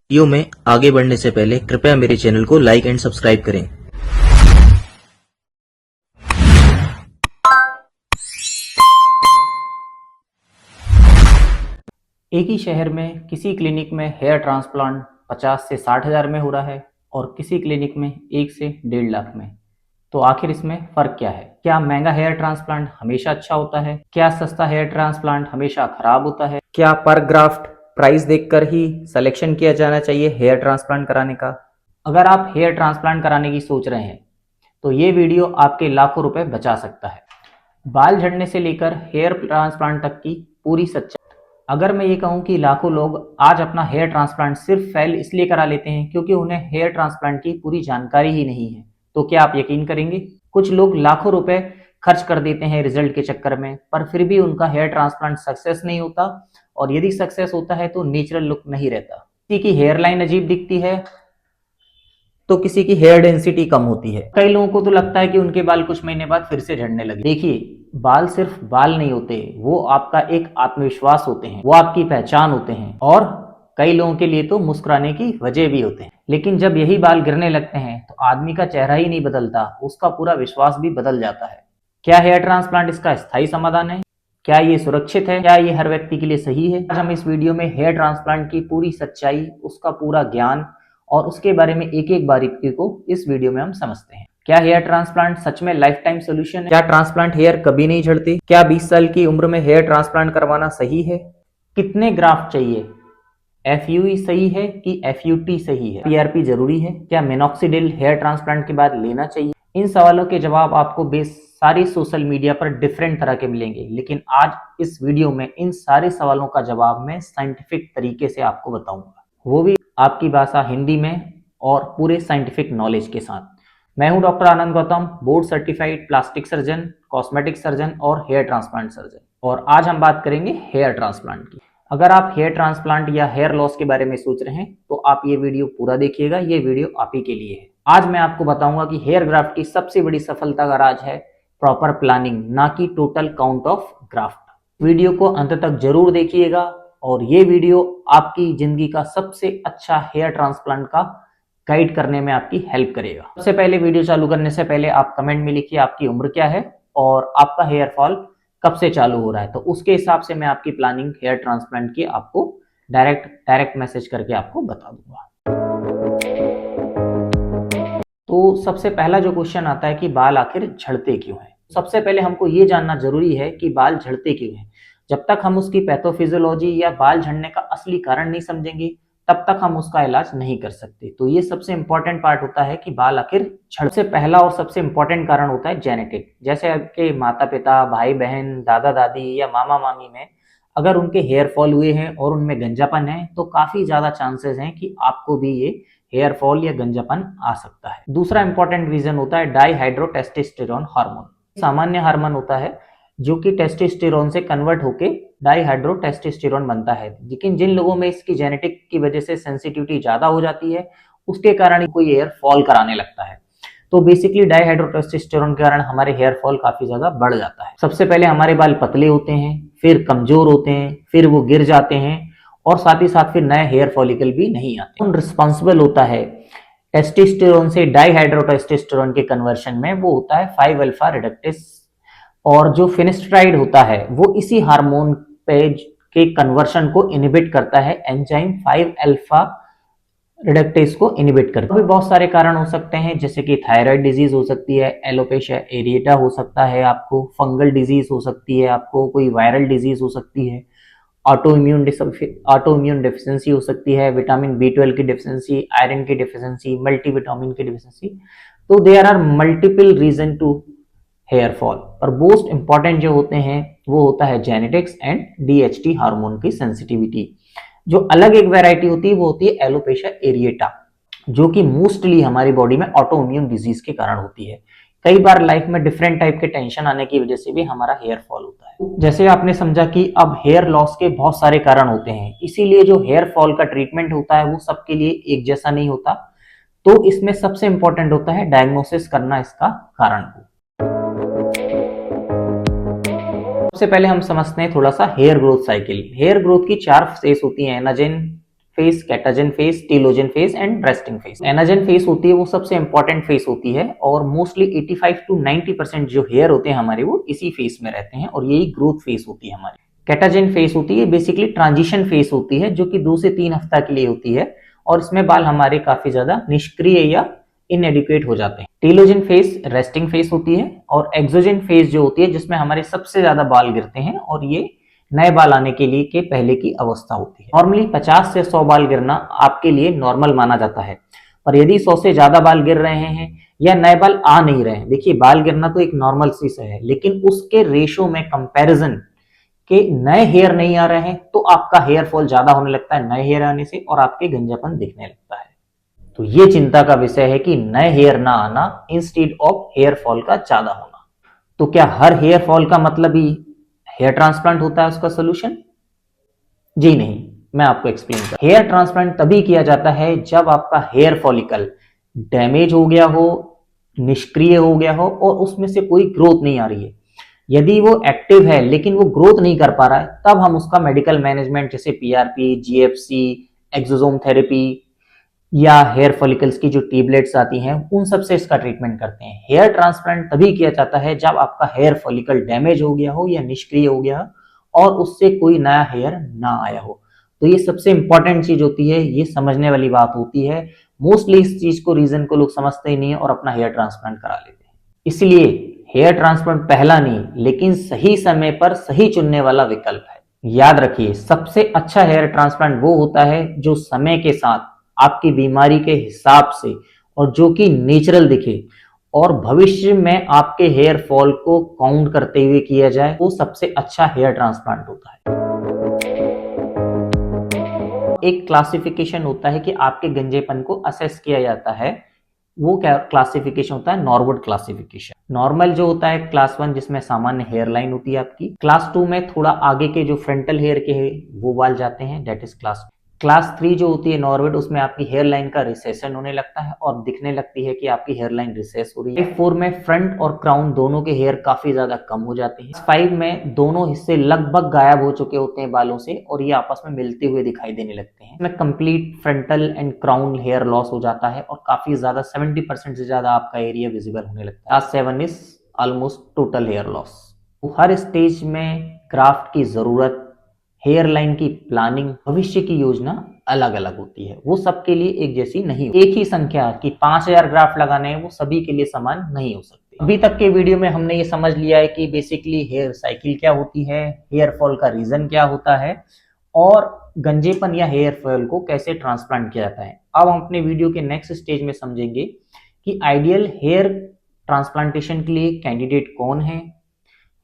Video में आगे बढ़ने से पहले कृपया मेरे चैनल को लाइक एंड सब्सक्राइब करें। एक ही शहर में किसी क्लिनिक में हेयर ट्रांसप्लांट 50 से 60 हज़ार में हो रहा है और किसी क्लिनिक में 1 से 1.5 लाख में। तो आखिर इसमें फ़र्क क्या है? क्या महंगा हेयर ट्रांसप्लांट हमेशा अच्छा होता है? क्या सस्ता हेयर ट्रांसप्लांट हमेशा खराब होता है? क्या पर ग्राफ्ट प्राइस देखकर ही सिलेक्शन किया जाना चाहिए हेयर ट्रांसप्लांट कराने का? अगर आप हेयर ट्रांसप्लांट कराने की सोच रहे हैं तो ये वीडियो आपके लाखों रुपए बचा सकता है। बाल झड़ने से लेकर हेयर ट्रांसप्लांट तक की पूरी सच्चाई। अगर मैं ये कहूँ कि लाखों लोग आज अपना हेयर ट्रांसप्लांट सिर्फ फेल इसलिए करा लेते हैं क्योंकि उन्हें हेयर ट्रांसप्लांट की पूरी जानकारी ही नहीं है, तो क्या आप यकीन करेंगे? कुछ लोग लाखों रुपए खर्च कर देते हैं रिजल्ट के चक्कर में, पर फिर भी उनका हेयर ट्रांसप्लांट सक्सेस नहीं होता, और यदि सक्सेस होता है तो नेचुरल लुक नहीं रहता। किसी की हेयर लाइन अजीब दिखती है तो किसी की हेयर डेंसिटी कम होती है। कई लोगों को तो लगता है कि उनके बाल कुछ महीने बाद फिर से झड़ने लगे। देखिए, बाल सिर्फ बाल नहीं होते, वो आपका एक आत्मविश्वास होते हैं, वो आपकी पहचान होते हैं, और कई लोगों के लिए तो मुस्कुराने की वजह भी होते हैं। लेकिन जब यही बाल गिरने लगते हैं तो आदमी का चेहरा ही नहीं बदलता, उसका पूरा विश्वास भी बदल जाता है। क्या हेयर ट्रांसप्लांट इसका स्थायी समाधान है? क्या ये सुरक्षित है? क्या ये हर व्यक्ति के लिए सही है? आज हम इस वीडियो में हेयर ट्रांसप्लांट की पूरी सच्चाई, उसका पूरा ज्ञान और उसके बारे में एक एक बारीकी को इस वीडियो में हम समझते हैं। क्या हेयर ट्रांसप्लांट सच में लाइफ टाइम सोल्यूशन है? क्या ट्रांसप्लांट हेयर कभी नहीं झड़ते? क्या 20 साल की उम्र में हेयर ट्रांसप्लांट करवाना सही है? कितने ग्राफ्ट चाहिए? FUE सही है कि FUT सही है? PRP जरूरी है? क्या मिनॉक्सिडिल हेयर ट्रांसप्लांट के बाद लेना चाहिए? इन सवालों के जवाब आपको सारी सोशल मीडिया पर डिफरेंट तरह के मिलेंगे, लेकिन आज इस वीडियो में इन सारे सवालों का जवाब मैं साइंटिफिक तरीके से आपको बताऊंगा, वो भी आपकी भाषा हिंदी में और पूरे साइंटिफिक नॉलेज के साथ। मैं हूं doctor Anand Gautam, board certified plastic surgeon, cosmetic surgeon और हेयर ट्रांसप्लांट सर्जन, और आज हम बात करेंगे हेयर ट्रांसप्लांट की। अगर आप हेयर ट्रांसप्लांट या हेयर लॉस के बारे में सोच रहे हैं तो आप ये वीडियो पूरा देखिएगा, ये वीडियो आप ही के लिए है। आज मैं आपको बताऊंगा कि हेयर ग्राफ्ट की सबसे बड़ी सफलता का राज है प्रॉपर प्लानिंग, ना कि total count of graft. Video को अंत तक जरूर देखिएगा और ये वीडियो आपकी जिंदगी का सबसे अच्छा हेयर ट्रांसप्लांट का गाइड करने में आपकी हेल्प करेगा। सबसे पहले वीडियो चालू करने से पहले आप कमेंट में लिखिए आपकी उम्र क्या है और आपका हेयर फॉल कब से चालू हो रहा है, तो उसके हिसाब से मैं आपकी प्लानिंग हेयर ट्रांसप्लांट की आपको डायरेक्ट मैसेज करके आपको बता दूंगा। तो सबसे पहला जो क्वेश्चन आता है कि बाल आखिर झड़ते क्यों हैं। सबसे पहले हमको ये जानना जरूरी है कि बाल झड़ते क्यों हैं। जब तक हम उसकी पैथोफिजियोलॉजी या बाल झड़ने का असली कारण नहीं समझेंगे तब तक हम उसका इलाज नहीं कर सकते। तो ये सबसे इंपॉर्टेंट पार्ट होता है कि बाल आखिर झड़। से पहला और सबसे इंपॉर्टेंट कारण होता है जेनेटिक। जैसे आपके माता पिता, भाई बहन, दादा दादी या मामा मामी में अगर उनके हेयर फॉल हुए हैं और उनमें गंजापन है तो काफी ज्यादा चांसेस हैं कि आपको भी ये हेयर फॉल या गंजापन आ सकता है। दूसरा इंपॉर्टेंट रीजन होता है डाईहाइड्रोटेस्टोस्टेरोन हार्मोन। सामान्य हार्मोन होता है जो कि टेस्टोस्टेरोन से कन्वर्ट होके डाईहाइड्रोटेस्टोस्टेरोन बनता है, लेकिन जिन लोगों में इसकी जेनेटिक की वजह से सेंसिटिविटी ज्यादा हो जाती है उसके कारण कोई हेयर फॉल कराने लगता है। तो बेसिकली डाईहाइड्रोटेस्टोस्टेरोन के कारण हमारे हेयर फॉल काफी ज्यादा बढ़ जाता है। सबसे पहले हमारे बाल पतले होते हैं, फिर कमजोर होते हैं, फिर वो गिर जाते हैं और साथ ही साथ फिर नए हेयर फॉलिकल भी नहीं आते। रिस्पॉन्सिबल होता है टेस्टोस्टेरोन से डाईहाइड्रोटेस्टोस्टेरोन के कन्वर्शन में, वो होता है 5 अल्फा रिडक्टेस, और जो फिनेस्ट्राइड होता है वो इसी हार्मोन पे के कन्वर्शन को इनहिबिट करता है। एंजाइम 5 अल्फा रिडक्टेस को इनहिबिट करता है। भी बहुत सारे कारण हो सकते हैं, जैसे कि थायराइड डिजीज हो सकती है, एलोपेशिया एरिएटा हो सकता है, आपको फंगल डिजीज हो सकती है, आपको कोई वायरल डिजीज हो सकती है, ऑटो इम्यून डिफिशियंसी हो सकती है, विटामिन B12 की डिफिशियंसी, आयरन की डिफिशियंसी, मल्टीविटामिन की डिफिशियंसी। तो there are multiple reason to hair fall, पर मोस्ट इंपॉर्टेंट जो होते हैं वो होता है जेनेटिक्स एंड DHT हार्मोन की सेंसिटिविटी। जो अलग एक वैरायटी होती है वो होती है एलोपेशिया एरिएटा, जो कि मोस्टली हमारी बॉडी में ऑटो इम्यून डिजीज के कारण होती है। कई बार लाइफ में डिफरेंट टाइप के टेंशन आने की वजह से भी हमारा हेयर फॉल होता है। जैसे आपने समझा कि अब हेयर लॉस के बहुत सारे कारण होते हैं, इसीलिए जो हेयर फॉल का ट्रीटमेंट होता है वो सबके लिए एक जैसा नहीं होता। तो इसमें सबसे इंपॉर्टेंट होता है डायग्नोसिस करना इसका कारण को। सबसे पहले हम समझते हैं थोड़ा सा hair growth cycle. Hair growth की 4 फेज होती है, anagen, phase, catagen phase, telogen phase and resting phase. Anagen phase होती है वो सबसे इंपॉर्टेंट फेज होती है और मोस्टली 85 to 90% जो हेयर होते हैं हमारे वो इसी फेज में रहते हैं और यही ग्रोथ फेज होती है हमारी। कैटाजन फेज होती है बेसिकली ट्रांजिशन फेज होती है जो कि 2 से 3 हफ्ता के लिए होती है और इसमें बाल हमारे काफी ज्यादा निष्क्रिय या इनएडिक्वेट हो जाते हैं। टेलोजन फेज रेस्टिंग फेज होती है और एक्सोजन फेज जो होती है जिसमें हमारे सबसे ज्यादा बाल गिरते हैं और ये नए बाल आने के लिए के पहले की अवस्था होती है। नॉर्मली 50 से 100 बाल गिरना आपके लिए नॉर्मल माना जाता है, पर यदि 100 से ज्यादा बाल गिर रहे हैं या नए बाल आ नहीं रहे हैं, देखिए बाल गिरना तो एक नॉर्मल चीज है, लेकिन उसके रेशो में कंपैरिजन के नए हेयर नहीं आ रहे हैं तो आपका हेयर फॉल ज्यादा होने लगता है नए हेयर आने से और आपके गंजापन दिखने लगता है। तो ये चिंता का विषय है कि नए हेयर ना आना इंस्टेड ऑफ हेयर फॉल का ज्यादा होना। तो क्या हर हेयर फॉल का मतलब ही हेयर ट्रांसप्लांट होता है उसका सोल्यूशन? जी नहीं, मैं आपको एक्सप्लेन कर। हेयर ट्रांसप्लांट तभी किया जाता है जब आपका हेयर फॉलिकल डैमेज हो गया हो, निष्क्रिय हो गया हो और उसमें से कोई ग्रोथ नहीं आ रही है। यदि वो एक्टिव है लेकिन वो ग्रोथ नहीं कर पा रहा है तब हम उसका मेडिकल मैनेजमेंट जैसे पीआरपी, जीएफसी, एक्सोसोम थेरेपी या हेयर फॉलिकल्स की जो टेबलेट्स आती हैं उन सब से इसका ट्रीटमेंट करते हैं। हेयर ट्रांसप्लांट तभी किया जाता है जब आपका हेयर फॉलिकल डैमेज हो गया हो या निष्क्रिय हो गया हो और उससे कोई नया हेयर ना आया हो। तो ये सबसे इंपॉर्टेंट चीज होती है, ये समझने वाली बात होती है। मोस्टली इस चीज को रीजन को लोग समझते ही नहीं है और अपना हेयर ट्रांसप्लांट करा लेते हैं। इसलिए हेयर ट्रांसप्लांट पहला नहीं लेकिन सही समय पर सही चुनने वाला विकल्प है। याद रखिए सबसे अच्छा हेयर ट्रांसप्लांट वो होता है जो समय के साथ आपकी बीमारी के हिसाब से और जो कि नेचुरल दिखे और भविष्य में आपके हेयर फॉल को काउंट करते हुए किया जाए, वो सबसे अच्छा हेयर ट्रांसप्लांट होता है। एक क्लासिफिकेशन होता है कि आपके गंजेपन को असेस किया जाता है, वो क्या क्लासिफिकेशन होता है? नॉर्वुड क्लासिफिकेशन। नॉर्मल जो होता है क्लास 1 जिसमें सामान्य हेयर लाइन होती है आपकी। क्लास 2 में थोड़ा आगे के जो फ्रंटल हेयर के है वो बाल जाते हैं, डेट इज क्लास 3 जो होती है नॉर्वुड, उसमें आपकी हेयर लाइन का रिसेशन होने लगता है और दिखने लगती है कि आपकी हेयर लाइन रिसेस हो रही है। 4 में फ्रंट और क्राउन दोनों के हेयर काफी ज्यादा कम हो जाते हैं। 5 में दोनों हिस्से लगभग गायब हो चुके होते हैं बालों से और ये आपस में मिलते हुए दिखाई देने लगते हैं। इसमें complete frontal and crown hair loss हो जाता है और काफी ज्यादा 70% से ज्यादा आपका एरिया विजिबल होने लगता है। Class 7 is almost total hair loss. हर स्टेज में ग्राफ्ट की जरूरत, हेयर लाइन की प्लानिंग, भविष्य की योजना अलग अलग होती है, वो सबके लिए एक जैसी नहीं होती। एक ही संख्या की 5000 ग्राफ्ट लगाने हैं वो सभी के लिए समान नहीं हो सकती। अभी तक के वीडियो में हमने ये समझ लिया है कि बेसिकली हेयर साइकिल क्या होती है, हेयर फॉल का रीजन क्या होता है और गंजेपन या हेयर फॉल को कैसे ट्रांसप्लांट किया जाता है। अब हम अपने वीडियो के नेक्स्ट स्टेज में समझेंगे कि आइडियल हेयर ट्रांसप्लांटेशन के लिए कैंडिडेट कौन है,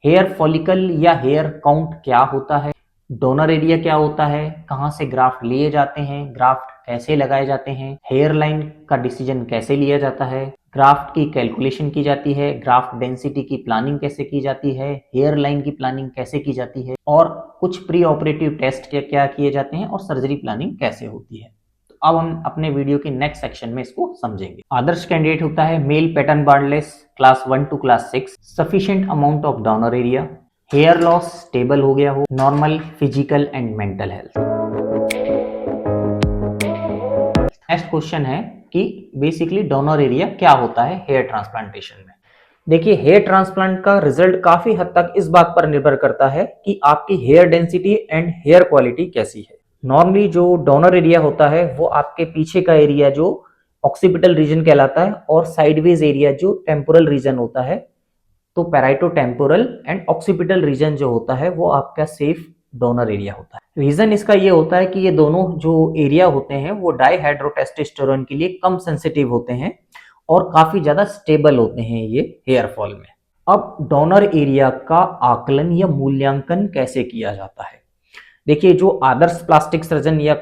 हेयर फॉलिकल या हेयर काउंट क्या होता है, डोनर एरिया क्या होता है, कहां से ग्राफ्ट लिए जाते हैं, ग्राफ्ट कैसे लगाए जाते हैं, हेयर लाइन का डिसीजन कैसे लिया जाता है, ग्राफ्ट की कैलकुलेशन की जाती है, ग्राफ्ट डेंसिटी की प्लानिंग कैसे की जाती है, हेयर लाइन की प्लानिंग कैसे की जाती है और कुछ प्री ऑपरेटिव टेस्ट क्या किए जाते हैं और सर्जरी प्लानिंग कैसे होती है। तो अब हम अपने वीडियो के नेक्स्ट सेक्शन में इसको समझेंगे। आदर्श कैंडिडेट होता है male pattern baldness, class 1 to class 6, sufficient amount of donor area, hair loss stable हो गया हो, normal physical and mental health. Next question है कि बेसिकली डोनर एरिया क्या होता है हेयर ट्रांसप्लांटेशन में। देखिए हेयर ट्रांसप्लांट का रिजल्ट काफी हद तक इस बात पर निर्भर करता है कि आपकी hair density and hair quality कैसी है। नॉर्मली जो डोनर एरिया होता है वो आपके पीछे का एरिया जो ऑक्सीपिटल रीजन कहलाता है और साइडवेज एरिया जो टेम्पोरल रीजन होता है, तो parieto temporal and occipital region जो होता है वो आपका सेफ डोनर एरिया होता है। रीजन इसका ये होता है कि ये दोनों जो एरिया होते हैं वो डाइहाइड्रोटेस्टोस्टेरोन के लिए कम सेंसिटिव होते हैं और काफी ज्यादा स्टेबल होते हैं ये हेयर फॉल में। अब डोनर एरिया का आकलन या मूल्यांकन कैसे किया जाता है? देखिए जो आदर्श प्लास्टिक सर्जन या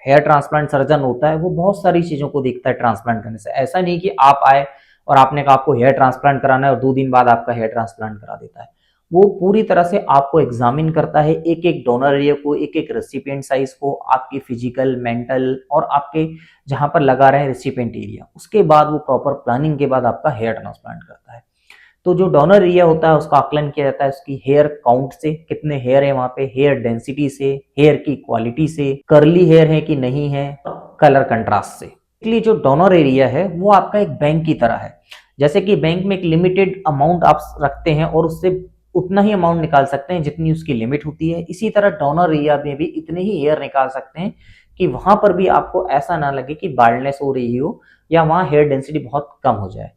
हेयर ट्रांसप्लांट सर्जन होता है वो बहुत सारी चीजों को देखता है ट्रांसप्लांट करने से। ऐसा नहीं कि आप आए और आपने कहा आपको हेयर ट्रांसप्लांट कराना है और 2 दिन बाद आपका हेयर ट्रांसप्लांट करा देता है। वो पूरी तरह से आपको एग्जामिन करता है, एक एक डोनर एरिया को, एक एक रेसिपिएंट साइज को, आपकी फिजिकल, मेंटल और आपके जहां पर लगा रहे रेसिपिएंट एरिया, उसके बाद वो प्रॉपर प्लानिंग के बाद आपका हेयर ट्रांसप्लांट करता है। तो जो डोनर एरिया होता है उसका आकलन किया जाता है उसकी हेयर काउंट से, कितने हेयर है वहां पे, हेयर डेंसिटी से, हेयर की क्वालिटी से, कर्ली हेयर है कि नहीं है, कलर कंट्रास्ट से। इसलिए जो डोनर एरिया है वो आपका एक बैंक की तरह है। जैसे कि बैंक में एक लिमिटेड अमाउंट आप रखते हैं और उससे उतना ही अमाउंट निकाल सकते हैं जितनी उसकी लिमिट होती है, इसी तरह डोनर एरिया में भी इतने ही हेयर निकाल सकते हैं कि वहां पर भी आपको ऐसा ना लगे कि बाल्डनेस हो रही हो या वहां हेयर डेंसिटी बहुत कम हो जाए।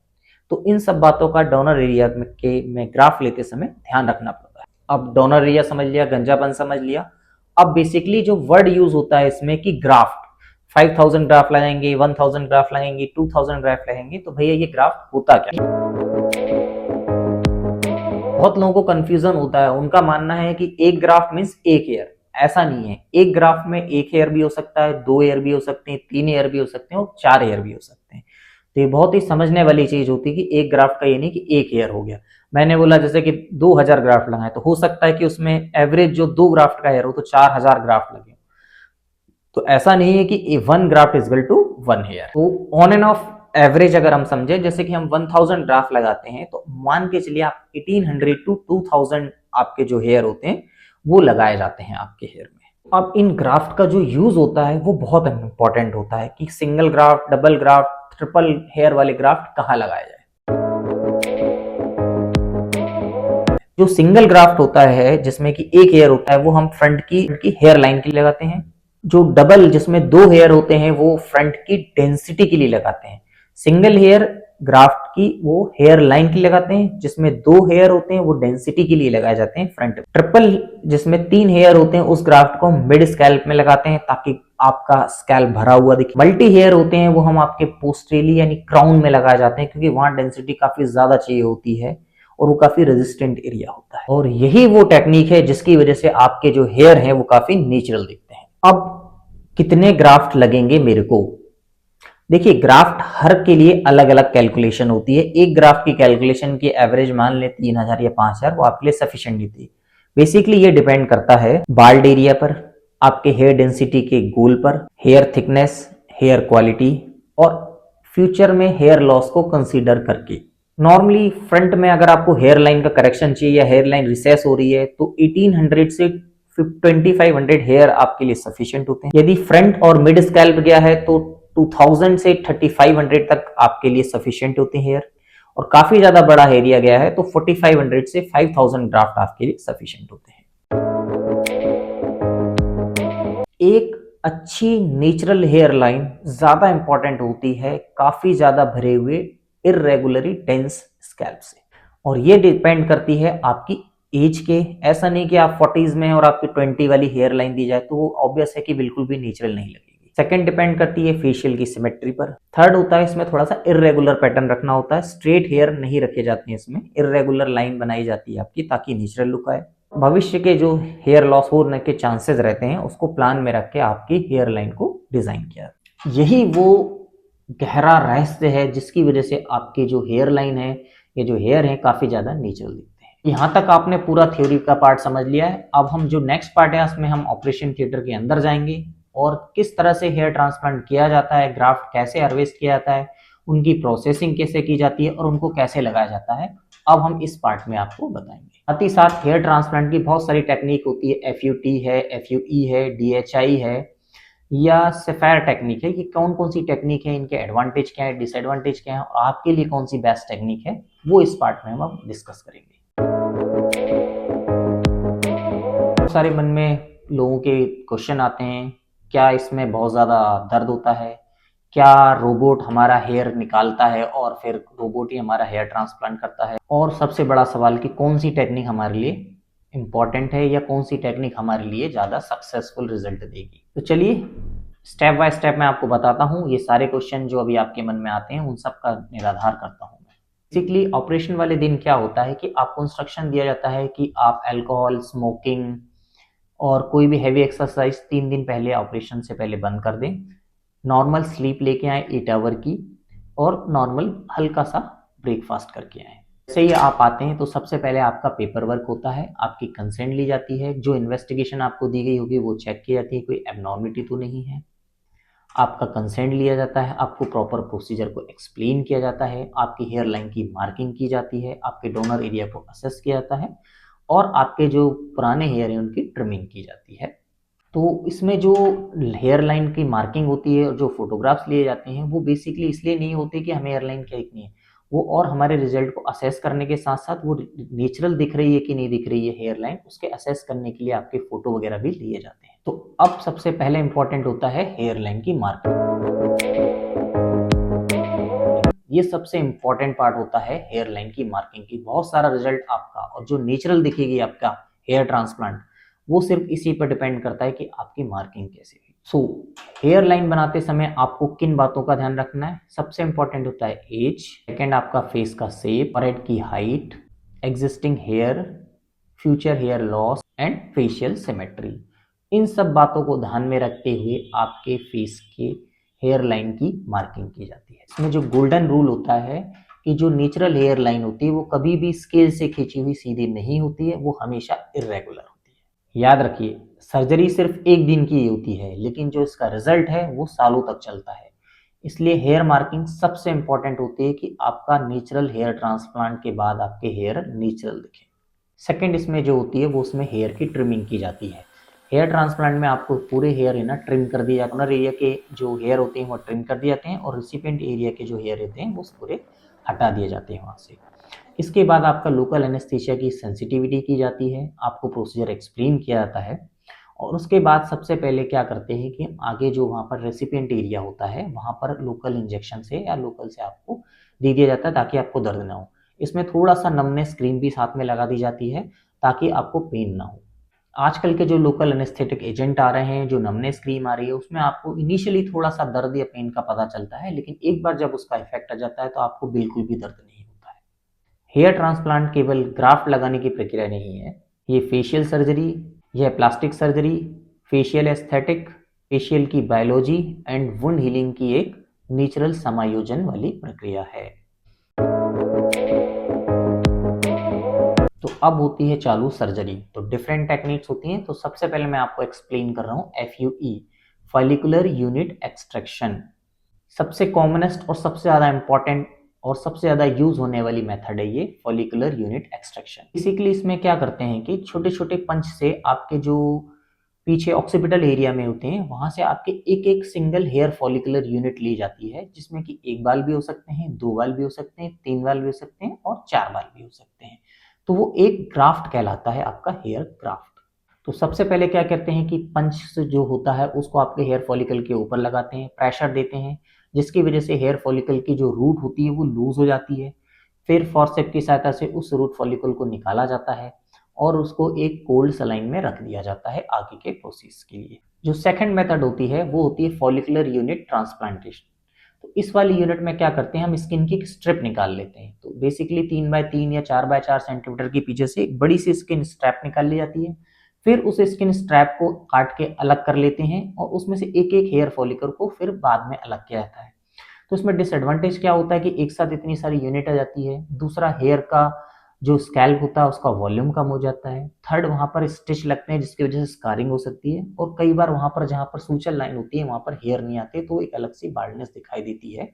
तो इन सब बातों का डोनर एरिया में ग्राफ लेते समय ध्यान रखना पड़ता है। अब डोनर एरिया समझ लिया, गंजापन समझ लिया। अब बेसिकली जो वर्ड यूज होता है इसमें कि ग्राफ्ट, 5000 ग्राफ लगाएंगे, 1000 ग्राफ लगाएंगे, 2000 ग्राफ लगाएंगे, तो भैया ये ग्राफ होता क्या? बहुत लोगों को कंफ्यूजन होता है, उनका मानना है कि एक ग्राफ मीन्स एक हेयर। ऐसा नहीं है, एक ग्राफ में एक हेयर भी हो सकता है, 2 हेयर भी हो सकते हैं, 3 हेयर भी हो सकते हैं और 4 हेयर भी हो सकते हैं। तो ये बहुत ही समझने वाली चीज होती है कि एक ग्राफ का ये नहीं कि एक हेयर हो गया। मैंने बोला जैसे कि 2000 ग्राफ लगाए तो हो सकता है कि उसमें एवरेज जो 2 ग्राफ्ट का हेयर हो तो 4000 ग्राफ्ट लगे। तो ऐसा नहीं है कि 1 graft is equal to 1 hair. तो ऑन एंड ऑफ एवरेज अगर हम समझे, जैसे कि हम 1000 ग्राफ लगाते हैं तो मान के चलिए आप 1800 टू 2000 आपके जो हेयर होते हैं वो लगाए जाते हैं आपके हेयर में। अब इन ग्राफ्ट का जो यूज होता है वो बहुत इंपॉर्टेंट होता है कि single graft, double graft, triple hair वाले ग्राफ्ट कहाँ लगाया जाए। जो सिंगल ग्राफ्ट होता है जिसमें कि एक हेयर होता है वो हम फ्रंट की हेयर लाइन के लिए लगाते हैं। जो डबल जिसमें 2 हेयर होते हैं वो फ्रंट की डेंसिटी के लिए लगाते हैं। सिंगल हेयर ग्राफ्ट की वो हेयर लाइन के लिए लगाते हैं, जिसमें 2 हेयर होते हैं वो डेंसिटी के लिए लगाए जाते हैं फ्रंट। ट्रिपल जिसमें 3 हेयर होते हैं उस ग्राफ्ट को मिड स्कैल्प में लगाते हैं ताकि आपका स्कैल्प भरा हुआ दिखे। मल्टी हेयर होते हैं वो हम आपके पोस्टेरियली यानी क्राउन में लगाए जाते हैं क्योंकि वहां डेंसिटी काफी ज्यादा चाहिए होती है और वो काफी रेजिस्टेंट एरिया होता है। और यही वो टेक्निक है जिसकी वजह से आपके जो हेयर हैं वो काफी नेचुरल दिखते हैं। अब कितने ग्राफ्ट लगेंगे मेरे को? देखिए, ग्राफ्ट हर के लिए अलग अलग कैलकुलेशन होती है। एक ग्राफ्ट की कैलकुलेशन की एवरेज मान ले 3000 या 5000, वो आपके लिए सफिशिएंट नहीं थी। बेसिकली ये डिपेंड करता है बाल्ड एरिया पर, आपके हेयर डेंसिटी के गोल पर, हेयर थिकनेस, हेयर क्वालिटी और फ्यूचर में हेयर लॉस को कंसीडर करके। नॉर्मली फ्रंट में अगर आपको हेयर लाइन का करेक्शन चाहिए या हेयर लाइन रिसेस हो रही है तो 1800 से 2500 हेयर आपके लिए सफिशिएंट होते हैं। यदि फ्रंट और मिड स्कैल्प गया है तो 2000 से 3500 तक आपके लिए सफिशिएंट होते हैं हेयर, और काफी ज्यादा बड़ा एरिया गया है तो 4500 से 5000 ग्राफ्ट आपके लिए सफिशिएंट होते हैं। एक अच्छी नेचुरल हेयर लाइन ज्यादा इंपॉर्टेंट होती है काफी ज्यादा भरे हुए इर्रेगुलरली डेंस स्कैल्प से, और ये डिपेंड करती है आपकी एज के। ऐसा नहीं कि आप 40s में और आपकी 20 वाली हेयर लाइन दी जाए तो वो ऑब्वियस है कि बिल्कुल भी नेचुरल नहीं लगेगी। सेकंड डिपेंड करती है फेशियल की सिमेट्री पर। थर्ड होता है इसमें थोड़ा सा इर्रेगुलर पैटर्न रखना होता है, स्ट्रेट हेयर नहीं रखे जाते हैं इसमें, इर्रेगुलर लाइन बनाई जाती है आपकी ताकि नेचुरल लुक आए। भविष्य के जो हेयर लॉस होने के चांसेस रहते हैं उसको प्लान में रख के आपकी हेयर लाइन को डिजाइन किया। यही वो गहरा रहस्य है जिसकी वजह से आपकी जो हेयर लाइन है, ये जो हेयर है काफी ज्यादा नेचुरल दिखते हैं। यहाँ तक आपने पूरा थ्योरी का पार्ट समझ लिया है। अब हम जो नेक्स्ट पार्ट है उसमें हम ऑपरेशन थिएटर के अंदर जाएंगे और किस तरह से हेयर ट्रांसप्लांट किया जाता है, ग्राफ्ट कैसे हार्वेस्ट किया जाता है, उनकी प्रोसेसिंग कैसे की जाती है और उनको कैसे लगाया जाता है, अब हम इस पार्ट में आपको बताएंगे। साथ ही साथ हेयर ट्रांसप्लांट की बहुत सारी टेक्निक होती है, FUT है, FUE है, DHI है या सेफायर टेक्निक है। कि कौन कौन सी टेक्निक है, इनके एडवांटेज क्या है, डिसएडवांटेज क्या है और आपके लिए कौन सी बेस्ट टेक्निक है, वो इस पार्ट में हम डिस्कस करेंगे। बहुत सारे मन में लोगों के क्वेश्चन आते हैं, क्या इसमें बहुत ज्यादा दर्द होता है, क्या रोबोट हमारा हेयर निकालता है और फिर रोबोट ही हमारा हेयर ट्रांसप्लांट करता है, और सबसे बड़ा सवाल कि कौन सी टेक्निक हमारे लिए इंपॉर्टेंट है या कौन सी टेक्निक हमारे लिए ज्यादा सक्सेसफुल रिजल्ट देगी। तो चलिए स्टेप बाय स्टेप मैं आपको बताता हूँ। ये सारे क्वेश्चन जो अभी आपके मन में आते हैं उन सब का निराधार करता हूँ मैं। बेसिकली ऑपरेशन वाले दिन क्या होता है कि आपको इंस्ट्रक्शन दिया जाता है कि आप अल्कोहल, स्मोकिंग और कोई भी हैवी एक्सरसाइज 3 दिन पहले ऑपरेशन से पहले बंद कर दें। नॉर्मल स्लीप लेके आए 8 आवर की, और नॉर्मल हल्का सा ब्रेकफास्ट करके आए। जैसे ही आप आते हैं तो सबसे पहले आपका पेपर वर्क होता है, आपकी कंसेंट ली जाती है, जो इन्वेस्टिगेशन आपको दी गई होगी वो चेक की जाती है, कोई एबनॉर्मिटी तो नहीं है। आपका कंसेंट लिया जाता है, आपको प्रॉपर प्रोसीजर को एक्सप्लेन किया जाता है, आपकी हेयर लाइन की मार्किंग की जाती है, आपके डोनर एरिया को असेस किया जाता है और आपके जो पुराने हेयर हैं उनकी ट्रिमिंग की जाती है। तो इसमें जो हेयर लाइन की मार्किंग होती है और जो फोटोग्राफ्स लिए जाते हैं वो बेसिकली इसलिए नहीं होते कि हमें हेयर लाइन क्या दिखनी है, वो और हमारे रिजल्ट को असेस करने के साथ साथ वो नेचुरल दिख रही है कि नहीं दिख रही है हेयर लाइन, उसके असेस करने के लिए आपके फोटो वगैरह भी लिए जाते हैं। तो अब सबसे पहले इंपॉर्टेंट होता है हेयर लाइन की मार्किंग। ये सबसे इंपॉर्टेंट पार्ट होता है हेयर लाइन की मार्किंग की। बहुत सारा रिजल्ट आपका और जो नेचुरल दिखेगी आपका हेयर ट्रांसप्लांट वो सिर्फ इसी पर डिपेंड करता है कि आपकी मार्किंग कैसी हुई। सो हेयर लाइन बनाते समय आपको किन बातों का ध्यान रखना है? सबसे इंपॉर्टेंट होता है एज, सेकेंड आपका फेस का शेप, फोरहेड की height, existing hair, future hair loss and facial symmetry. इन सब बातों को ध्यान में रखते हुए आपके फेस के हेयर लाइन की मार्किंग की जाती है। इसमें जो गोल्डन रूल होता है कि जो नेचुरल हेयर लाइन होती है वो कभी भी स्केल से खींची हुई सीधी नहीं होती है, वो हमेशा इरेगुलर होती है। याद रखिए, सर्जरी सिर्फ एक दिन की होती है लेकिन जो इसका रिजल्ट है वो सालों तक चलता है। इसलिए हेयर मार्किंग सबसे इंपॉर्टेंट होती है कि आपका नेचुरल हेयर ट्रांसप्लांट के बाद आपके हेयर नेचुरल दिखे। सेकेंड इसमें जो होती है वो उसमें हेयर की ट्रिमिंग की जाती है। हेयर ट्रांसप्लांट में आपको पूरे हेयर है ना ट्रिम कर दिया जाता है। डोनर एरिया के जो हेयर होते हैं वो ट्रिम कर दिए जाते हैं और रिसिपिएंट एरिया के जो हेयर होते हैं वो पूरे हटा दिए जाते हैं वहाँ से। इसके बाद आपका लोकल एनेस्थीसिया की सेंसिटिविटी की जाती है, आपको प्रोसीजर एक्सप्लेन किया जाता है और उसके बाद सबसे पहले क्या करते हैं कि आगे जो वहाँ पर रेसिपिएंट एरिया होता है वहाँ पर लोकल इंजेक्शन से या लोकल से आपको दे दिया जाता है ताकि आपको दर्द ना हो। इसमें थोड़ा सा नमनेस क्रीम भी साथ में लगा दी जाती है ताकि आपको पेन ना हो। आजकल के जो लोकल एनेस्थेटिक एजेंट आ रहे हैं, जो नमनेस क्रीम आ रही है, उसमें आपको इनिशियली थोड़ा सा दर्द या पेन का पता चलता है लेकिन एक बार जब उसका इफेक्ट आ जाता है तो आपको बिल्कुल भी दर्द नहीं होता है। हेयर ट्रांसप्लांट केवल ग्राफ्ट लगाने की प्रक्रिया नहीं है, ये फेशियल सर्जरी, यह plastic surgery, facial aesthetic, facial की बायोलॉजी एंड वुंड हीलिंग की एक नेचुरल समायोजन वाली प्रक्रिया है। तो अब होती है चालू सर्जरी। तो डिफरेंट टेक्निक्स होती हैं। तो सबसे पहले मैं आपको एक्सप्लेन कर रहा हूँ FUE, फॉलिकुलर यूनिट एक्सट्रैक्शन। सबसे कॉमनेस्ट और सबसे ज़्यादा इंपॉर्टेंट और सबसे ज़्यादा यूज होने वाली मेथड है ये फॉलिकुलर यूनिट एक्सट्रैक्शन। बेसिकली इसमें क्या करते हैं कि छोटे छोटे पंच से आपके जो पीछे ऑक्सीपिटल एरिया में होते हैं वहां से आपके एक एक सिंगल हेयर फॉलिकुलर यूनिट ली जाती है, जिसमें कि एक बाल भी हो सकते हैं, दो बाल भी हो सकते हैं, तीन बाल भी हो सकते हैं और चार बाल भी हो सकते हैं। तो वो एक ग्राफ्ट कहलाता है, आपका हेयर ग्राफ्ट। तो सबसे पहले क्या करते हैं कि पंच जो होता है उसको आपके हेयर फॉलिकल के ऊपर लगाते हैं, प्रेशर देते हैं, जिसकी वजह से हेयर फॉलिकल की जो रूट होती है वो लूज हो जाती है। फिर फॉर्सेप की सहायता से उस रूट फॉलिकल को निकाला जाता है और उसको एक कोल्ड सलाइन में रख दिया जाता है आगे के प्रोसेस के लिए। जो सेकंड मेथड होती है वो होती है फॉलिकुलर यूनिट ट्रांसप्लांटेशन। तो इस वाली यूनिट में क्या करते हैं, हम स्किन की स्ट्रिप निकाल लेते हैं। तो बेसिकली 3x3 या 4x4 सेंटीमीटर के पीछे से एक बड़ी सी स्किन स्ट्रैप निकाल ली जाती है। फिर उस स्किन स्ट्रैप को काट के अलग कर लेते हैं और उसमें से एक एक हेयर फॉलिकल को फिर बाद में अलग किया जाता है। तो इसमें डिसएडवांटेज क्या होता है कि एक साथ इतनी सारी यूनिट आ जाती है। दूसरा, हेयर का जो स्कैल्प होता है उसका वॉल्यूम कम हो जाता है। थर्ड, वहां पर स्टिच लगते हैं जिसकी वजह से स्कारिंग हो सकती है और कई बार वहां पर जहां पर सूचल लाइन होती है वहां पर हेयर नहीं आते तो एक अलग सी बाल्डनेस दिखाई देती है।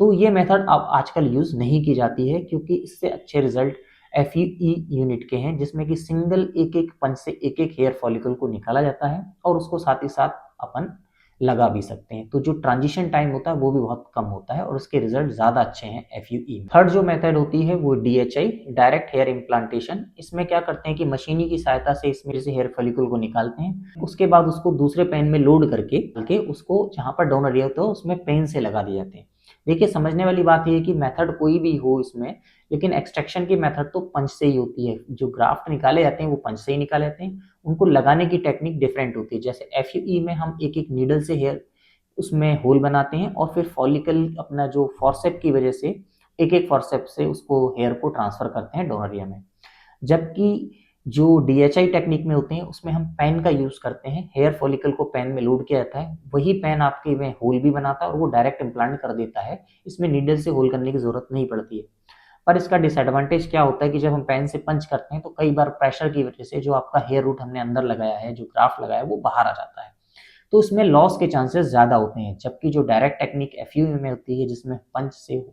तो ये मेथड अब आजकल यूज नहीं की जाती है क्योंकि इससे अच्छे रिजल्ट FUE यूनिट के हैं, जिसमें कि सिंगल एक एक पंच से एक एक हेयर फॉलिकल को निकाला जाता है और उसको साथ ही साथ अपन लगा भी सकते हैं। तो जो ट्रांजिशन टाइम होता है वो भी बहुत कम होता है और उसके रिजल्ट ज्यादा अच्छे हैं FUE में। थर्ड जो मेथड होती है वो DHI, डायरेक्ट हेयर इम्प्लांटेशन। इसमें क्या करते हैं कि मशीनी की सहायता से इसमें से हेयर फॉलिकल को निकालते हैं, उसके बाद उसको दूसरे पेन में लोड करके उसको जहां पर डोनर एरिया होता है उसमें पेन से लगा दिए जाते हैं। देखिए, समझने वाली बात यह है कि मेथड कोई भी हो इसमें, लेकिन एक्सट्रैक्शन की मेथड तो पंच से ही होती है। जो ग्राफ्ट निकाले जाते हैं वो पंच से ही निकाले जाते हैं, उनको लगाने की टेक्निक डिफरेंट होती है। जैसे FUE में हम एक एक नीडल से हेयर उसमें होल बनाते हैं और फिर फॉलिकल अपना जो फॉर्सेप की वजह से एक एक फॉर्सेप से उसको हेयर को ट्रांसफर करते हैं डोनर एरिया में। जबकि जो DHI टेक्निक में होते हैं उसमें हम पेन का यूज करते हैं, हेयर फॉलिकल को पेन में लोड किया जाता है, वही पेन आपके में होल भी बनाता है और वो डायरेक्ट इम्प्लांट कर देता है। इसमें नीडल से होल करने की जरूरत नहीं पड़ती है। पर इसका डिसएडवांटेज क्या होता है कि जब हम पेन से पंच करते हैं तो कई बार प्रेशर की वजह से जो आपका हेयर रूट हमने अंदर लगाया है, जो ग्राफ्ट लगाया है, वो बाहर आ जाता है। तो उसमें लॉस के चांसेस ज़्यादा होते हैं, जबकि जो डायरेक्ट टेक्निक एफयूए में होती है जिसमें पंच से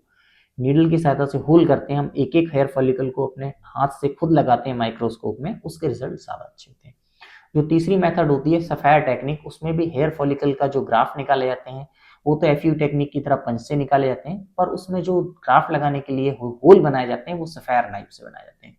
नीडल की सहायता से होल करते हैं, हम एक एक हेयर फॉलिकल को अपने हाथ से खुद लगाते हैं माइक्रोस्कोप में, उसके रिजल्ट ज़्यादा अच्छे होते हैं। जो तीसरी मेथड होती है सफायर टेक्निक, उसमें भी हेयर फॉलिकल का जो ग्राफ निकाले जाते हैं वो तो एफयू टेक्निक की तरह पंच से निकाले जाते हैं, पर उसमें जो ग्राफ लगाने के लिए होल बनाए जाते हैं वो सफायर नाइफ से बनाए जाते हैं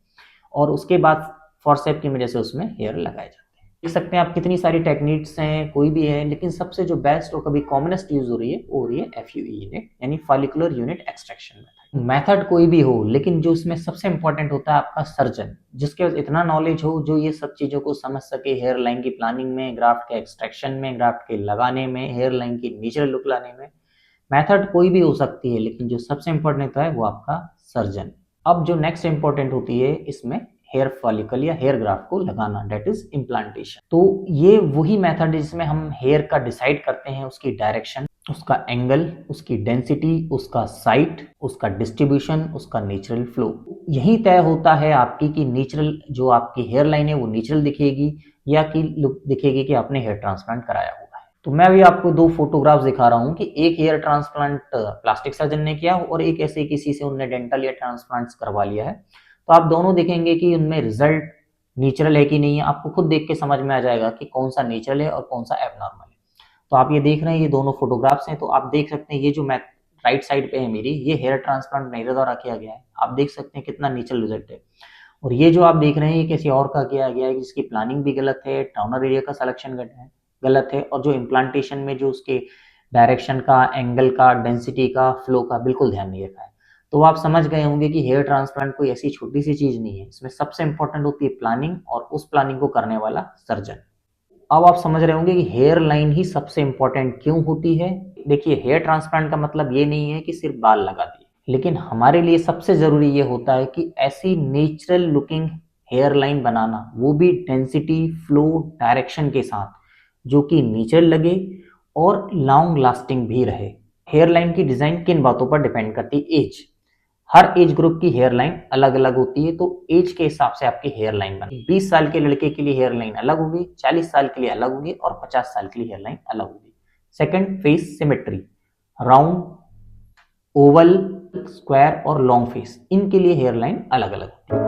और उसके बाद फॉरसेप की वजह से उसमें हेयर लगाए जाते हैं। देख सकते हैं आप कितनी सारी टेक्निक्स हैं, कोई भी है, लेकिन सबसे जो बेस्ट और कभी कॉमनेस्ट यूज हो रही है वो हो रही है एफयूई यूनिट यानी फॉलिकुलर यूनिट एक्सट्रैक्शन मेथड। कोई भी हो, लेकिन जो इसमें सबसे इंपॉर्टेंट होता है आपका सर्जन, जिसके पास इतना नॉलेज हो, जो ये सब चीजों को समझ सके, हेयर लाइन की प्लानिंग में, ग्राफ्ट के एक्सट्रैक्शन में, ग्राफ्ट के लगाने में, हेयर लाइन की नेचुरल लुक लाने में। मेथड कोई भी हो सकती है, लेकिन जो सबसे इंपॉर्टेंट होता है वो आपका सर्जन। अब जो नेक्स्ट इंपॉर्टेंट होती है इसमें हेयर फॉलिकल या हेयर ग्राफ्ट को लगाना, डेट इज इम्प्लांटेशन। तो ये वही मेथड है जिसमें हम हेयर का डिसाइड करते हैं, उसकी डायरेक्शन, उसका एंगल, उसकी डेंसिटी, उसका साइट, उसका डिस्ट्रीब्यूशन, उसका नेचुरल फ्लो। यही तय होता है आपकी कि नेचुरल जो आपकी हेयर लाइन है वो नेचुरल दिखेगी या कि लुक दिखेगी कि आपने हेयर ट्रांसप्लांट कराया हुआ है। तो मैं अभी आपको दो फोटोग्राफ्स दिखा रहा हूँ कि एक हेयर ट्रांसप्लांट प्लास्टिक सर्जन ने किया और एक ऐसे किसी से उनने डेंटल या ट्रांसप्लांट्स करवा लिया है। तो आप दोनों देखेंगे कि उनमें रिजल्ट नेचुरल है कि नहीं है, आपको खुद देख के समझ में आ जाएगा कि कौन सा नेचुरल है और कौन सा एबनॉर्मल है। तो आप ये देख रहे हैं, ये दोनों फोटोग्राफ्स हैं, तो आप देख सकते हैं ये जो मैं राइट साइड पे है मेरी, ये हेयर ट्रांसप्लांट मेरे द्वारा किया गया है। आप देख सकते हैं कितना नेचुरल रिजल्ट है। और ये जो आप देख रहे हैं ये किसी और का किया गया है, जिसकी प्लानिंग भी गलत है, टाउनर एरिया का सिलेक्शन गलत है, और जो इम्प्लांटेशन में जो उसके डायरेक्शन का, एंगल का, डेंसिटी का, फ्लो का बिल्कुल ध्यान नहीं रखा है। तो आप समझ गए होंगे कि हेयर ट्रांसप्लांट कोई ऐसी छोटी सी चीज नहीं है, इसमें सबसे इंपॉर्टेंट होती है प्लानिंग और उस प्लानिंग को करने वाला सर्जन। अब आप समझ रहे होंगे कि हेयर लाइन ही सबसे इंपॉर्टेंट क्यों होती है। देखिए, हेयर ट्रांसप्लांट का मतलब ये नहीं है कि सिर्फ बाल लगा दिए, लेकिन हमारे लिए सबसे जरूरी ये होता है कि ऐसी नेचुरल लुकिंग हेयर लाइन बनाना, वो भी डेंसिटी, फ्लो, डायरेक्शन के साथ, जो कि नेचुरल लगे और लॉन्ग लास्टिंग भी रहे। हेयर लाइन की डिजाइन किन बातों पर डिपेंड करती है? एज। हर एज ग्रुप की हेयर लाइन अलग अलग होती है, तो एज के हिसाब से आपकी हेयर लाइन बनेगी। 20 साल के लड़के के लिए हेयर लाइन अलग होगी, 40 साल के लिए अलग होगी और 50 साल के लिए हेयर लाइन अलग होगी। Second, face symmetry, round, Oval, square और लॉन्ग फेस, इनके लिए हेयर लाइन अलग अलग होती है।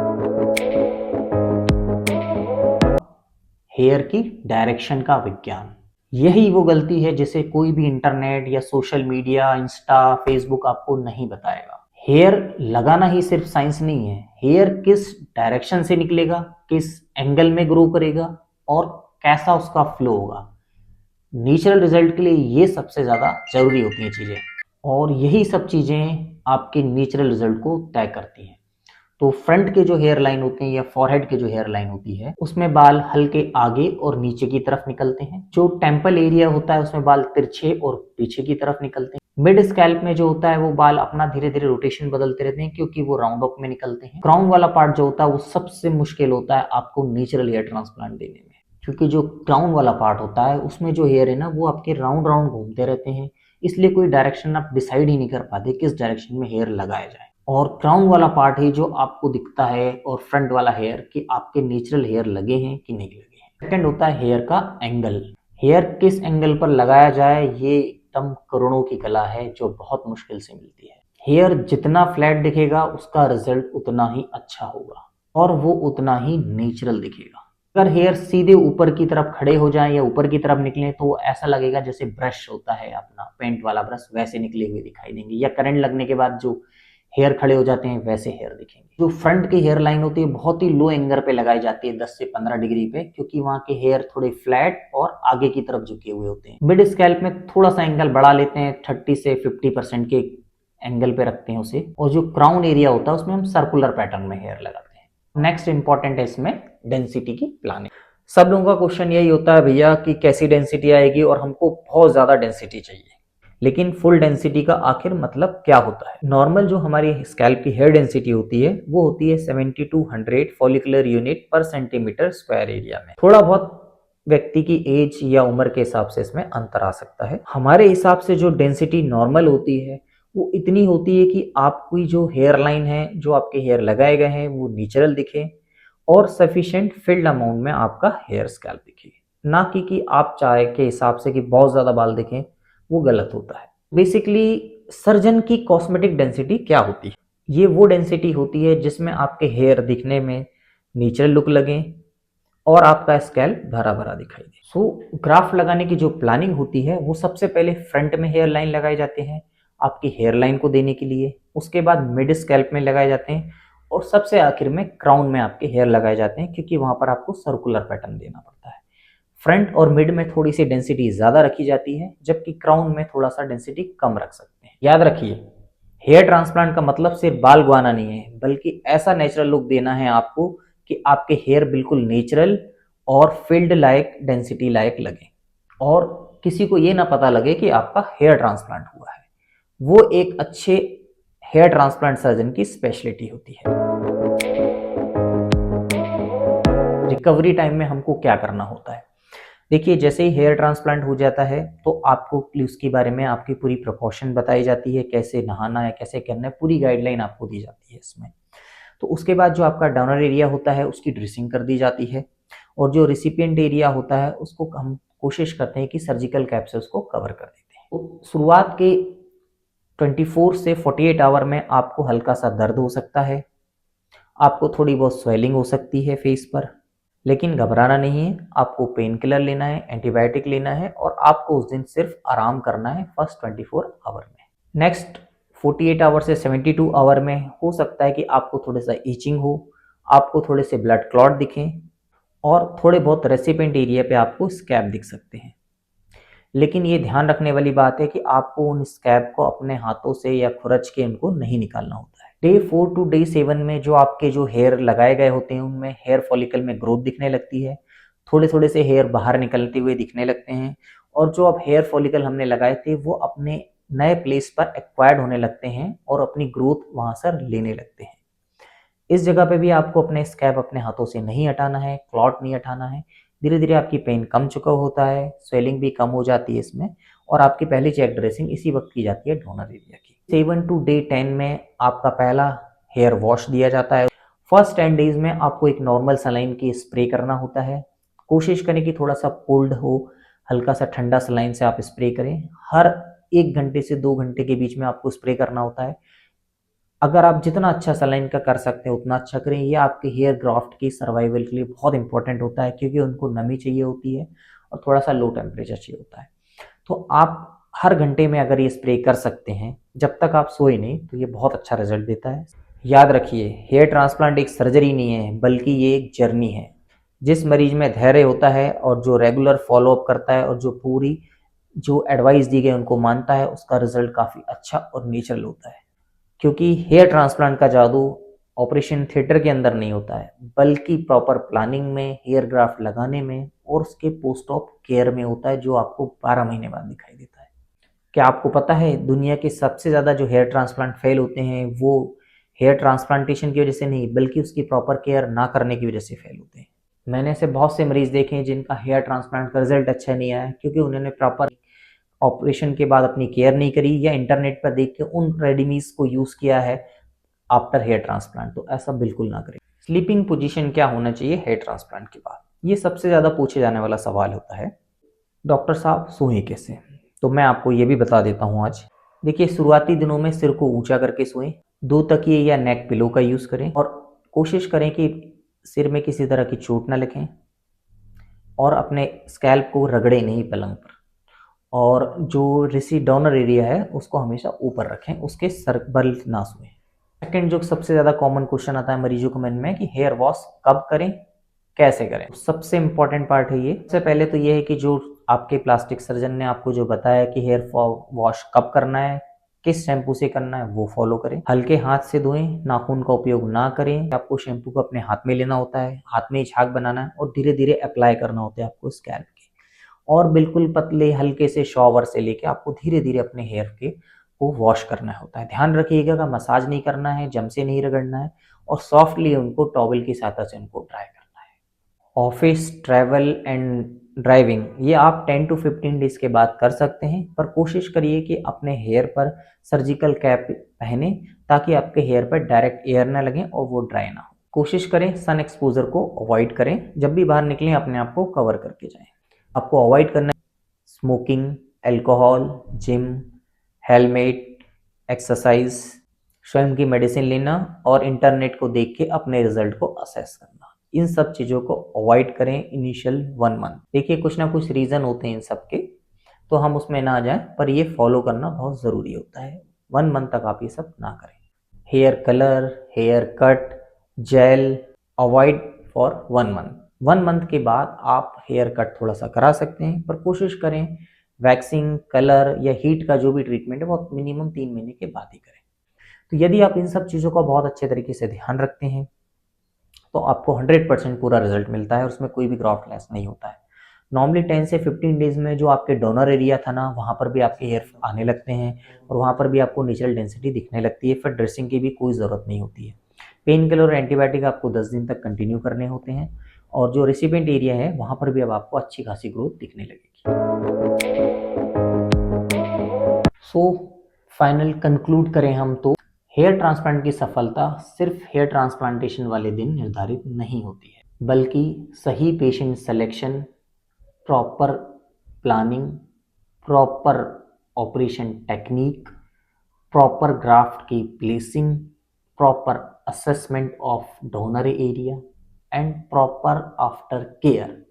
हेयर की डायरेक्शन का विज्ञान, यही वो गलती है जिसे कोई भी इंटरनेट या सोशल मीडिया, इंस्टा, फेसबुक आपको नहीं बताएगा। हेयर लगाना ही सिर्फ साइंस नहीं है, हेयर किस डायरेक्शन से निकलेगा, किस एंगल में ग्रो करेगा और कैसा उसका फ्लो होगा, नेचुरल रिजल्ट के लिए ये सबसे ज्यादा जरूरी होती हैं चीजें, और यही सब चीजें आपके नेचुरल रिजल्ट को तय करती हैं। तो फ्रंट के जो हेयर लाइन होते हैं या फॉरहेड के जो हेयर लाइन होती है, उसमें बाल हल्के आगे और नीचे की तरफ निकलते हैं। जो टेम्पल एरिया होता है उसमें बाल तिरछे और पीछे की तरफ निकलते हैं। मिड स्कैल्प में जो होता है वो बाल अपना धीरे धीरे रोटेशन बदलते रहते हैं, क्योंकि वो राउंड ऑफ में निकलते हैं। क्राउन वाला पार्ट जो होता है वो सबसे मुश्किल होता है आपको नेचुरल हेयर ट्रांसप्लांट देने में, क्योंकि जो क्राउन वाला पार्ट होता है उसमें जो हेयर है ना वो आपके राउंड राउंड घूमते रहते हैं, इसलिए कोई डायरेक्शन आप डिसाइड ही नहीं कर पाते किस डायरेक्शन में हेयर लगाया जाए। और क्राउन वाला पार्ट ही जो आपको दिखता है और फ्रंट वाला हेयर कि आपके नेचुरल हेयर लगे हैं कि नहीं लगे हैं। सेकंड होता है हेयर का एंगल, हेयर किस एंगल पर लगाया जाए, ये एकदम करोड़ों की कला है जो बहुत मुश्किल से मिलती है। हेयर जितना फ्लैट दिखेगा उसका रिजल्ट उतना ही अच्छा होगा और वो उतना ही नेचुरल दिखेगा। अगर हेयर सीधे ऊपर की तरफ खड़े हो जाएं या ऊपर की तरफ निकले तो ऐसा लगेगा जैसे ब्रश होता है अपना पेंट वाला ब्रश, वैसे निकले हुए दिखाई देंगे, या करंट लगने के बाद जो हेयर खड़े हो जाते हैं वैसे हेयर दिखेंगे। जो फ्रंट की हेयर लाइन होती है बहुत ही लो एंगल पे लगाई जाती है, 10 से 15 डिग्री पे, क्योंकि वहां के हेयर थोड़े फ्लैट और आगे की तरफ झुके हुए होते हैं। मिड स्कैल्प में थोड़ा सा एंगल बढ़ा लेते हैं, 30 से 50% के एंगल पे रखते हैं उसे, और जो क्राउन एरिया होता है उसमें हम सर्कुलर पैटर्न में हेयर लगाते हैं। नेक्स्ट इंपॉर्टेंट है इसमें डेंसिटी की प्लानिंग। सब लोगों का क्वेश्चन यही होता है भैया कि कैसी डेंसिटी आएगी, और हमको बहुत ज्यादा डेंसिटी चाहिए, लेकिन फुल डेंसिटी का आखिर मतलब क्या होता है? नॉर्मल जो हमारी स्कैल्प की हेयर डेंसिटी होती है वो होती है 70 to 100 फॉलिकुलर यूनिट पर सेंटीमीटर स्क्वायर एरिया में। थोड़ा बहुत व्यक्ति की एज या उम्र के हिसाब से इसमें अंतर आ सकता है। हमारे हिसाब से जो डेंसिटी नॉर्मल होती है वो इतनी होती है कि आपकी जो हेयर लाइन है, जो आपके हेयर लगाए गए हैं, वो नेचुरल दिखे और सफिशिएंट फिल्ड अमाउंट में आपका हेयर स्कैल्प दिखे। ना कि आप चाहे के हिसाब से कि बहुत ज़्यादा बाल दिखें, वो गलत होता है। बेसिकली सर्जन की कॉस्मेटिक डेंसिटी क्या होती है? ये वो डेंसिटी होती है जिसमें आपके हेयर दिखने में नेचुरल लुक लगे और आपका स्कैल्प भरा भरा दिखाई दे। सो ग्राफ्ट लगाने की जो प्लानिंग होती है वो सबसे पहले फ्रंट में हेयर लाइन लगाए जाते हैं आपकी हेयर लाइन को देने के लिए, उसके बाद मिड स्कैल्प में लगाए जाते हैं और सबसे आखिर में क्राउन में आपके हेयर लगाए जाते हैं, क्योंकि वहां पर आपको सर्कुलर पैटर्न देना पड़ता है। फ्रंट और मिड में थोड़ी सी डेंसिटी ज़्यादा रखी जाती है, जबकि क्राउन में थोड़ा सा डेंसिटी कम रख सकते हैं। याद रखिए, हेयर ट्रांसप्लांट का मतलब सिर्फ बाल गवाना नहीं है, बल्कि ऐसा नेचुरल लुक देना है आपको कि आपके हेयर बिल्कुल नेचुरल और फिल्ड लाइक डेंसिटी लाइक लगे और किसी को ये ना पता लगे कि आपका हेयर ट्रांसप्लांट हुआ है। वो एक अच्छे हेयर ट्रांसप्लांट सर्जन की स्पेशलिटी होती है। रिकवरी टाइम में हमको क्या करना होता है? देखिए, जैसे ही हेयर ट्रांसप्लांट हो जाता है तो आपको उसके बारे में आपकी पूरी प्रिकॉशन बताई जाती है, कैसे नहाना है, कैसे करना है, पूरी गाइडलाइन आपको दी जाती है इसमें। तो उसके बाद जो आपका डोनर एरिया होता है उसकी ड्रेसिंग कर दी जाती है और जो रिसिपिएंट एरिया होता है उसको हम कोशिश करते हैं कि सर्जिकल कैप से उसको कवर कर देते हैं। तो शुरुआत के 24 से 48 आवर में आपको हल्का सा दर्द हो सकता है, आपको थोड़ी बहुत स्वेलिंग हो सकती है फेस पर, लेकिन घबराना नहीं है। आपको पेन किलर लेना है, एंटीबायोटिक लेना है और आपको उस दिन सिर्फ आराम करना है फर्स्ट 24 आवर में। नेक्स्ट 48 आवर से 72 आवर में हो सकता है कि आपको थोड़ा सा ईचिंग हो, आपको थोड़े से ब्लड क्लॉट दिखें और थोड़े बहुत रेसिपिएंट एरिया पे आपको स्कैब दिख सकते हैं। लेकिन ये ध्यान रखने वाली बात है कि आपको उन स्कैब को अपने हाथों से या खुरच के उनको नहीं निकालना होता है। डे 4 टू डे 7 में जो आपके जो हेयर लगाए गए होते हैं उनमें हेयर फॉलिकल में ग्रोथ दिखने लगती है, थोड़े थोड़े से हेयर बाहर निकलते हुए दिखने लगते हैं और जो अब हेयर फॉलिकल हमने लगाए थे वो अपने नए प्लेस पर एक्वायर्ड होने लगते हैं और अपनी ग्रोथ वहां से लेने लगते हैं। इस जगह पे भी आपको अपने स्कैब अपने हाथों से नहीं हटाना है, क्लॉट नहीं हटाना है। धीरे धीरे आपकी पेन कम चुका होता है, स्वेलिंग भी कम हो जाती है इसमें और आपकी पहली चेक ड्रेसिंग इसी वक्त की जाती है डोनर एरिया की। 7 टू डे 10 में आपका पहला हेयर वॉश दिया जाता है। फर्स्ट 10 डेज में आपको एक नॉर्मल सलाइन की स्प्रे करना होता है। कोशिश करें कि थोड़ा सा कोल्ड हो, हल्का सा ठंडा सलाइन से आप स्प्रे करें। हर 1 घंटे से 2 घंटे के बीच में आपको स्प्रे करना होता है। अगर आप जितना अच्छा सलाइन का कर सकते हैं उतना अच्छा करें। ये आपके हेयर ग्राफ्ट की सर्वाइवल के लिए बहुत इंपॉर्टेंट होता है, क्योंकि उनको नमी चाहिए होती है और थोड़ा सा लो टेम्परेचर चाहिए होता है। तो आप हर घंटे में अगर ये स्प्रे कर सकते हैं जब तक आप सोए नहीं, तो ये बहुत अच्छा रिजल्ट देता है। याद रखिए, हेयर ट्रांसप्लांट एक सर्जरी नहीं है, बल्कि ये एक जर्नी है। जिस मरीज में धैर्य होता है और जो रेगुलर फॉलोअप करता है और जो पूरी जो एडवाइस दी गई उनको मानता है, उसका रिजल्ट काफ़ी अच्छा और नेचुरल होता है। क्योंकि हेयर ट्रांसप्लांट का जादू ऑपरेशन थिएटर के अंदर नहीं होता है, बल्कि प्रॉपर प्लानिंग में, हेयर ग्राफ्ट लगाने में और उसके पोस्ट ऑप केयर में होता है, जो आपको 12 महीने बाद दिखाई देता है। क्या आपको पता है दुनिया के सबसे ज़्यादा जो हेयर ट्रांसप्लांट फेल होते हैं वो हेयर ट्रांसप्लांटेशन की वजह से नहीं, बल्कि उसकी प्रॉपर केयर ना करने की वजह से फेल होते हैं। मैंने ऐसे बहुत से मरीज देखे हैं जिनका हेयर ट्रांसप्लांट का रिजल्ट अच्छा नहीं आया, क्योंकि उन्होंने प्रॉपर ऑपरेशन के बाद अपनी केयर नहीं करी या इंटरनेट पर देख के उन रेडीमीज को यूज़ किया है आफ्टर हेयर ट्रांसप्लांट। तो ऐसा बिल्कुल ना करें। स्लीपिंग पोजीशन क्या होना चाहिए हेयर ट्रांसप्लांट के बाद, ये सबसे ज़्यादा पूछे जाने वाला सवाल होता है। डॉक्टर साहब सोएं कैसे? तो मैं आपको ये भी बता देता हूँ आज। देखिए, शुरुआती दिनों में सिर को ऊंचा करके सोएं, 2 तकिए या नेक पिलो का यूज़ करें और कोशिश करें कि सिर में किसी तरह की चोट ना लगे और अपने स्कैल्प को रगड़े नहीं पलंग पर। और जो डोनर एरिया है उसको हमेशा ऊपर रखें, उसके सर बल ना सोएं। सेकंड जो सबसे ज़्यादा कॉमन क्वेश्चन आता है मरीजों के मन में कि हेयर वॉश कब करें, कैसे करें। सबसे इंपॉर्टेंट पार्ट है ये। सबसे पहले तो ये है कि जो आपके प्लास्टिक सर्जन ने आपको जो बताया कि हेयर वॉश कब करना है, किस शैम्पू से करना है, वो फॉलो करें। हल्के हाथ से धोएं, नाखून का उपयोग ना करें। आपको शैम्पू को अपने हाथ में लेना होता है, हाथ में ही झाग बनाना है और धीरे धीरे अप्लाई करना होता है आपको स्कैल्प के। और बिल्कुल पतले हल्के से शॉवर से लेके आपको धीरे धीरे अपने हेयर के को वॉश करना होता है। ध्यान रखिएगा कि मसाज नहीं करना है, जम से नहीं रगड़ना है और सॉफ्टली उनको टॉवल की सहायता से उनको ड्राई करना है। ऑफिस, ट्रैवल एंड ड्राइविंग ये आप 10 टू 15 डेज के बाद कर सकते हैं, पर कोशिश करिए कि अपने हेयर पर सर्जिकल कैप पहने ताकि आपके हेयर पर डायरेक्ट एयर ना लगे और वो ड्राई ना हो। कोशिश करें सन एक्सपोजर को अवॉइड करें, जब भी बाहर निकलें अपने आप को कवर करके जाएं। आपको अवॉइड करना है smoking, alcohol, gym, helmet, exercise, स्वयं की मेडिसिन लेना और इंटरनेट को देख के अपने रिजल्ट को असेस करना। इन सब चीज़ों को अवॉइड करें इनिशियल 1 मंथ। देखिए कुछ ना कुछ रीज़न होते हैं इन सब के, तो हम उसमें ना जाएं, पर ये फॉलो करना बहुत ज़रूरी होता है। 1 मंथ तक आप ये सब ना करें। Hair colour, hair cut, gel avoid for 1 month. 1 month के बाद आप हेयर कट थोड़ा सा करा सकते हैं, पर कोशिश करें वैक्सिंग, कलर या हीट का जो भी ट्रीटमेंट है वो मिनिमम 3 महीने के बाद ही करें। तो यदि आप इन सब चीज़ों का बहुत अच्छे तरीके से ध्यान रखते हैं तो आपको 100% पूरा रिजल्ट मिलता है और उसमें कोई भी ग्राफ्ट लॉस नहीं होता है। नॉर्मली 10 से 15 डेज में जो आपके डोनर एरिया था ना, वहाँ पर भी आपके हेयर आने लगते हैं और वहाँ पर भी आपको नेचुरल डेंसिटी दिखने लगती है। फिर ड्रेसिंग की भी कोई ज़रूरत नहीं होती है। पेन किलर और एंटीबायोटिक आपको 10 दिन तक कंटिन्यू करने होते हैं और जो रेसिपिएंट एरिया है वहाँ पर भी अब आपको अच्छी खासी ग्रोथ दिखने लगेगी। सो फाइनल कंक्लूड करें हम तो हेयर ट्रांसप्लांट की सफलता सिर्फ हेयर ट्रांसप्लांटेशन वाले दिन निर्धारित नहीं होती है, बल्कि सही patient selection, proper planning, proper operation technique, proper graft की placing, proper assessment of donor area and proper after care,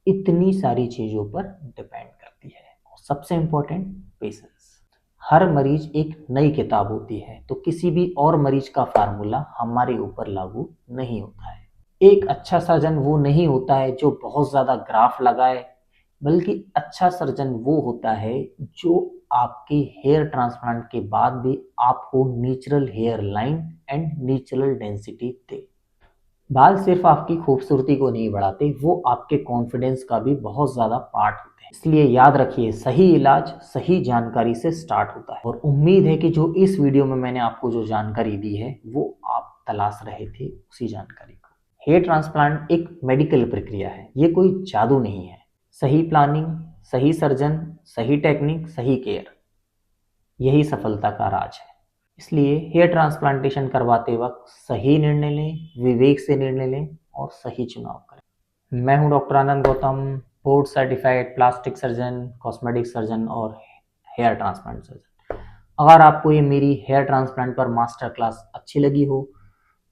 इतनी सारी चीज़ों पर डिपेंड करती है। सबसे इम्पोर्टेंट पेशेंस। हर मरीज एक नई किताब होती है, तो किसी भी और मरीज का फार्मूला हमारे ऊपर लागू नहीं होता है। एक अच्छा सर्जन वो नहीं होता है जो बहुत ज़्यादा ग्राफ लगाए, बल्कि अच्छा सर्जन वो होता है जो आपके हेयर ट्रांसप्लांट के बाद भी आपको natural hair line and natural density दे। बाल सिर्फ आपकी खूबसूरती को नहीं बढ़ाते, वो आपके कॉन्फिडेंस का भी बहुत ज़्यादा पार्ट होते हैं। इसलिए याद रखिए, सही इलाज सही जानकारी से स्टार्ट होता है। और उम्मीद है कि जो इस वीडियो में मैंने आपको जो जानकारी दी है वो आप तलाश रहे थे उसी जानकारी को। हेयर ट्रांसप्लांट एक मेडिकल प्रक्रिया है, ये कोई जादू नहीं है। सही प्लानिंग, सही सर्जन, सही टेक्निक, सही केयर, यही सफलता का राज है। इसलिए हेयर ट्रांसप्लांटेशन करवाते वक्त सही निर्णय लें, विवेक से निर्णय लें और सही चुनाव करें। मैं हूं doctor Anand Gautam, board certified plastic surgeon, cosmetic surgeon और हेयर ट्रांसप्लांट सर्जन। अगर आपको ये मेरी हेयर ट्रांसप्लांट पर मास्टर क्लास अच्छी लगी हो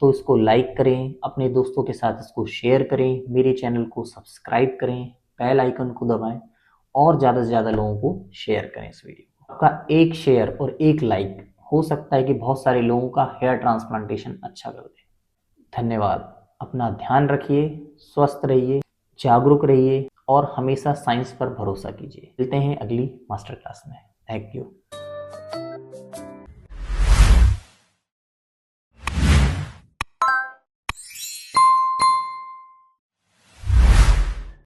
तो इसको लाइक करें, अपने दोस्तों के साथ इसको शेयर करें, मेरे चैनल को सब्सक्राइब करें, बेल आइकन को दबाएं और ज़्यादा से ज़्यादा लोगों को शेयर करें इस वीडियो को। आपका एक शेयर और एक लाइक हो सकता है कि बहुत सारे लोगों का हेयर ट्रांसप्लांटेशन अच्छा कर दे। धन्यवाद। अपना ध्यान रखिए, स्वस्थ रहिए, जागरूक रहिए और हमेशा साइंस पर भरोसा कीजिए। मिलते हैं अगली मास्टर क्लास में। Thank you.